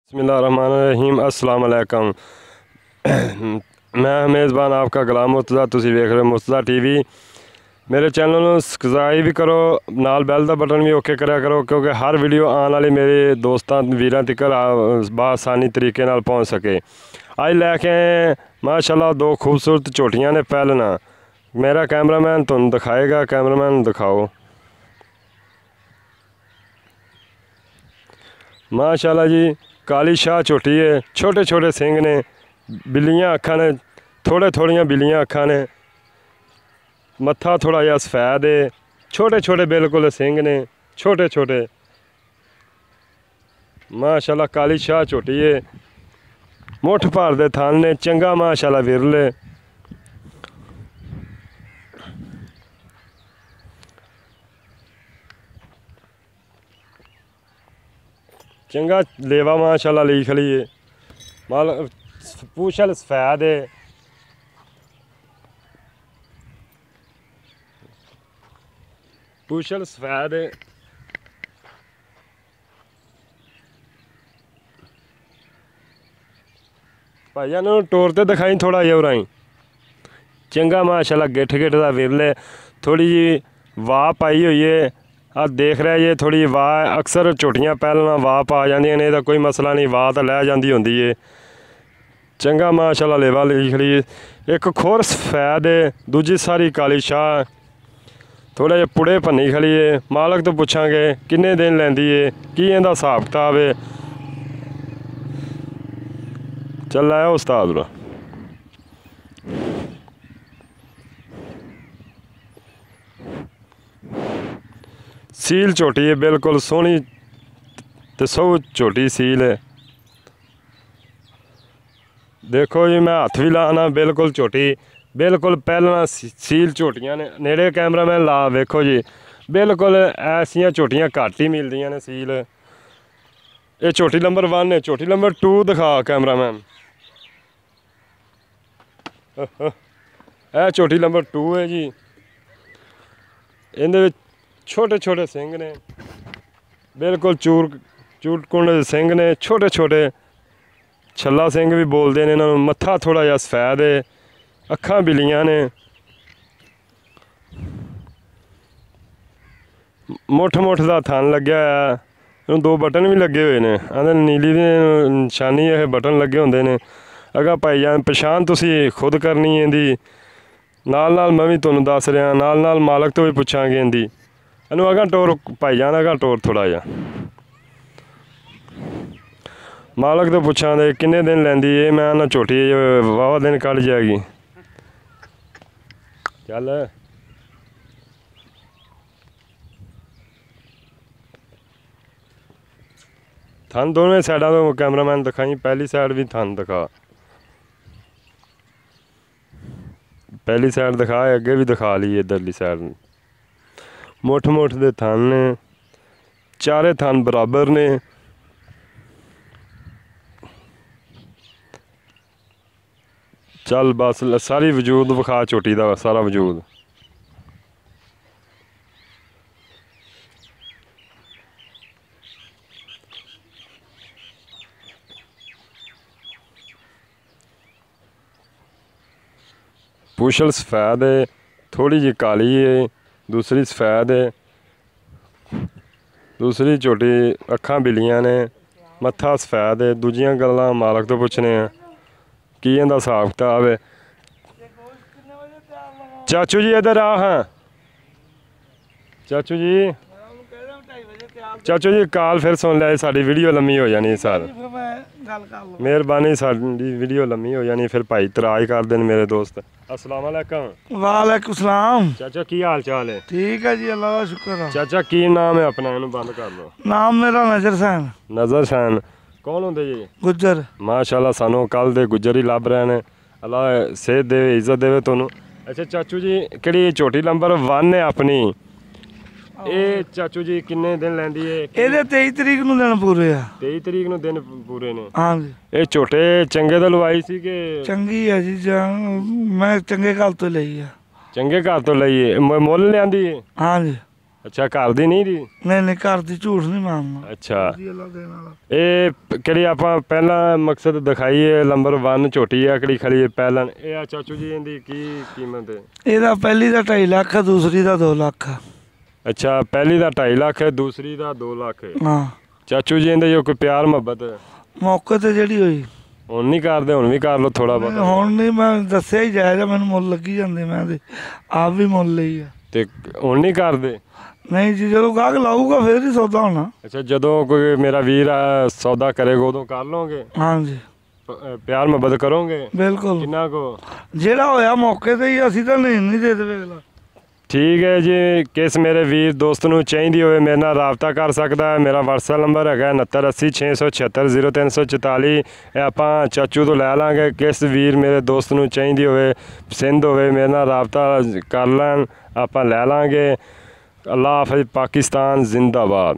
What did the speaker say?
बिस्मिल्लाहिर्रहमानिर्रहीम अस्सलाम वालेकुम। मैं मेज़बान आपका गुलाम मुर्तज़ा, तुसी वेख रहे हो मुर्तज़ा टीवी। मेरे चैनल ਨੂੰ ਸਬਸਕ੍ਰਾਈਬ ਵੀ ਕਰੋ, ਨਾਲ ਬੈਲ ਦਾ ਬਟਨ ਵੀ ਓਕੇ ਕਰਿਆ ਕਰੋ, ਕਿਉਂਕਿ ਹਰ ਵੀਡੀਓ ਆਉਣ ਵਾਲੀ ਮੇਰੇ ਦੋਸਤਾਂ ਵੀਰਾਂ ਤੱਕ ਬਾਸਾਨੀ ਤਰੀਕੇ ਨਾਲ ਪਹੁੰਚ ਸਕੇ। ਅੱਜ ਲੈ ਕੇ ਆਏ ਮਾਸ਼ਾਅੱਲਾ ਦੋ ਖੂਬਸੂਰਤ ਝੋਟੀਆਂ ਨੇ। ਪਹਿਲਣਾ मेरा कैमरामैन ਤੁਹਾਨੂੰ ਦਿਖਾਏਗਾ। कैमरामैन दिखाओ। माशाल्लाह जी, काली शाह झोटी है। छोटे छोटे सिंग ने, बिल्लियाँ अखा ने, थोड़िया बिल्लियाँ अखा ने, मत्था थोड़ा जिहा सफेद है। छोटे छोटे बिल्कुल सिंग ने, छोटे छोटे। माशाल्लाह काली शाह झोटी है। मुठ भर दे थन ने, चंगा माशाल्लाह विरले। चंगा लेवा माशाल्लाह ली खली है। माल पूछल सफेद है। पूछल सफेद है। भाईया टोर ते दिखाई थोड़ा जिहा उराई। चंगा माशाल्लाह गिठ गिठ का विरले। थोड़ी जी वाह पाई हुई है। आ देख रहे ये थोड़ी वाह, अक्सर झोटियाँ पहलना वाह पा जांदियां ने, इहदा कोई मसला नहीं, वाह तो लै जांदी हुंदी है। चंगा माशाल्लाह लेवा ली खड़ी है। एक खोर सफेद है, दूजी सारी काली शाह। थोड़ा जिहा पुड़े भन्नी खड़ी है। मालक तो पुछांगे किन्ने दिन लैंदी है, की इहदा हिसाब किताब है। चल आया उस्ताद। सील झोटी है, बिल्कुल सोहनी ते सौ झोटी सील है। देखो जी, मैं हथ भी लाना, बिल्कुल झोटी बिल्कुल पहलना सील झोटियाँ ने। नेड़े कैमरामैन ला वेखो जी, बिल्कुल ऐसियां झोटियाँ घट ही मिलदियां ने सील। ये झोटी नंबर 1 है। झोटी नंबर 2 दिखा कैमरामैन। यह झोटी नंबर 2 है जी। इहदे छोटे छोटे सिंग ने, बिल्कुल चूरकुंड सिंग ने, छोटे छोटे। छल्ला सिंग भी बोलते हैं इन्होंने। मत्था थोड़ा जिहा सफेद है, अखां बिल्लियां ने। मुठ का थन लग्या है। 2 बटन भी लगे हुए हैं। आंदे नीली दी निशानी ये बटन लगे होंदे ने। अगर भाईजान पछाण तुसी खुद करनी है इहदी। नाल मैं भी तुहानूं दस रहा, नाल मालक तो भी पुछांगे इहदी। इनू अगा टोर भाईजान, अगा टोर थोड़ा जा। मालक तो पुछा दे किन्ने दिन लैंदी है। मैं ना झोटी वाह दिन कट जाएगी। चल थन दोनों साइडा तो कैमरामैन दिखाई। पहली साइड भी थन दिखा, पहली साइड दिखा, अगे भी दिखा ली इधरली साइड। मुठ दे थन ने, चारे थन बराबर ने। चल बस सारी वजूद विखा झोटी का, सारा वजूद। पूछल सफेद है, थोड़ी जी काली है, दूसरी सफेद है। दूसरी झोटी अखां बिल्लियां ने, मत्था सफेद है। दूजियां गल्लां मालक तो पुछने हैं की इहदा हिसाब किताब है। चाचू जी इधर आ। हाँ चाचू जी काल फिर सुन लिया, साड़ी वीडियो लम्मी हो जानी सर। मेहरबानी, साड़ी वीडियो लम्मी हो जानी, फिर भाई तराज कर देन मेरे दोस्त। अस्सलाम वालेकुम। वालेकुम सलाम। चाचा की हाल चाल है? ठीक है जी, अल्लाह का शुक्र है। चाचा की नाम है अपना? इन्हू बंद कर लो। नाम मेरा नजर सैन। नजर सैन कौन होंगे जी? गुज्जर। माशाल्लाह सानू कल दे गुज्जर ही लभ रहे हैं। अल्लाह सेहत देवे, इज्जत देवे तुहानू। अच्छा चाचू जी, किहड़ी झोटी नंबर 1 है अपनी? ये चाचू जी किन्ने दिन लैंदी है? ਇਹਦੇ 23 ਤਰੀਕ ਨੂੰ ਦਿਨ ਪੂਰੇ ਆ। 23 ਤਰੀਕ ਨੂੰ ਦਿਨ ਪੂਰੇ ਨੇ। ਹਾਂਜੀ। ਇਹ ਝੋਟੇ ਚੰਗੇ ਤੋਂ ਲਵਾਈ ਸੀ ਕਿ? ਚੰਗੀ ਆ ਜੀ, ਮੈਂ ਚੰਗੇ ਘਰ ਤੋਂ ਲਈ ਆ। ਚੰਗੇ ਘਰ ਤੋਂ ਲਈ ਹੈ, ਮੁੱਲ ਲਿਆਂਦੀ ਹੈ? ਹਾਂਜੀ। ਅੱਛਾ ਘਰ ਦੀ ਨਹੀਂ ਦੀ ਨਹੀਂ ਨਹੀਂ ਘਰ ਦੀ ਝੂਠ ਨਹੀਂ ਮਾਰਨਾ ਅੱਛਾ ਜੀ ਅੱਲਾ ਦੇਣ ਵਾਲਾ ਇਹ ਕਿਹੜੀ ਆਪਾਂ ਪਹਿਲਾਂ ਮਕਸਦ ਦਿਖਾਈਏ ਨੰਬਰ 1 ਝੋਟੀ ਆ ਕਿਹੜੀ ਖੜੀ ਹੈ ਪਹਿਲਣ ਇਹ ਆ ਚਾਚੂ ਜੀ ਇਹਦੀ ਕੀ ਕੀਮਤ ਹੈ ਇਹਦਾ ਪਹਿਲੀ ਦਾ 2.5 ਲੱਖ ਆ ਦੂਸਰੀ ਦਾ 2 ਲੱਖ ਆ ਅੱਛਾ ਪਹਿਲੀ ਦਾ 2.5 ਲੱਖ ਹੈ ਦੂਸਰੀ ਦਾ 2 ਲੱਖ ਹੈ ਹਾਂ ਚਾਚੂ ਜੀ ਇਹਦੇ ਜੋ ਕੋਈ ਪਿਆਰ ਮੁਹੱਬਤ ਹੈ ਮੌਕੇ ਤੇ ਜਿਹੜੀ ਹੋਈ ਹੁਣ ਨਹੀਂ ਕਰਦੇ ਹੁਣ ਵੀ ਕਰ ਲਓ ਥੋੜਾ ਬਹੁਤ ਹੁਣ ਨਹੀਂ ਮੈਂ ਦੱਸਿਆ ਹੀ ਜਾਇਜ਼ ਆ ਮੈਨੂੰ ਮੁੱਲ ਲੱਗੀ ਜਾਂਦੇ ਮੈਂ ਤੇ ਆਪ ਵੀ ਮੁੱਲ ਲਈ ਆ ਤੇ ਹੁਣ ਨਹੀਂ ਕਰਦੇ ਨਹੀਂ ਜੀ ਜਦੋਂ ਗਾਹਕ ਲਾਊਗਾ ਫਿਰ ਹੀ ਸੌਦਾ ਹੋਣਾ ਅੱਛਾ ਜਦੋਂ ਕੋਈ ਮੇਰਾ ਵੀਰ ਸੌਦਾ ਕਰੇਗਾ ਉਦੋਂ ਕਰ ਲਓਗੇ ਹਾਂਜੀ ਪਿਆਰ ਮੁਹੱਬਤ ਕਰੋਗੇ ਬਿਲਕੁਲ ਕਿੰਨਾ ਕੋ ਜਿਹੜਾ ਹੋਇਆ ਮੌਕੇ ਤੇ ਹੀ ਅਸੀਂ ਤਾਂ ਨਹੀਂ ਦੇ ਦੇਵੇ ਅਗਲਾ ਠੀਕ ਹੈ ਜੀ ਕਿਸ ਮੇਰੇ ਵੀਰ ਦੋਸਤ ਨੂੰ ਚਾਹੀਦੀ ਹੋਵੇ ਮੇਰੇ ਨਾਲ ਰਾਬਤਾ ਕਰ ਸਕਦਾ ਹੈ ਮੇਰਾ WhatsApp ਨੰਬਰ ਹੈਗਾ 6980670344 ਇਹ ਆਪਾਂ ਚਾਚੂ ਤੋਂ ਲੈ ਲਾਂਗੇ ਕਿਸ ਵੀਰ ਮੇਰੇ ਦੋਸਤ ਨੂੰ ਚਾਹੀਦੀ ਹੋਵੇ ਪਸੰਦ ਹੋਵੇ ਮੇਰੇ ਨਾਲ ਰਾਬਤਾ ਕਰ ਲੈਣ ਆਪਾਂ ਲੈ ਲਾਂਗੇ ਅੱਲਾ ਹਾਫਿਜ਼ ਪਾਕਿਸਤਾਨ ਜ਼ਿੰਦਾਬਾਦ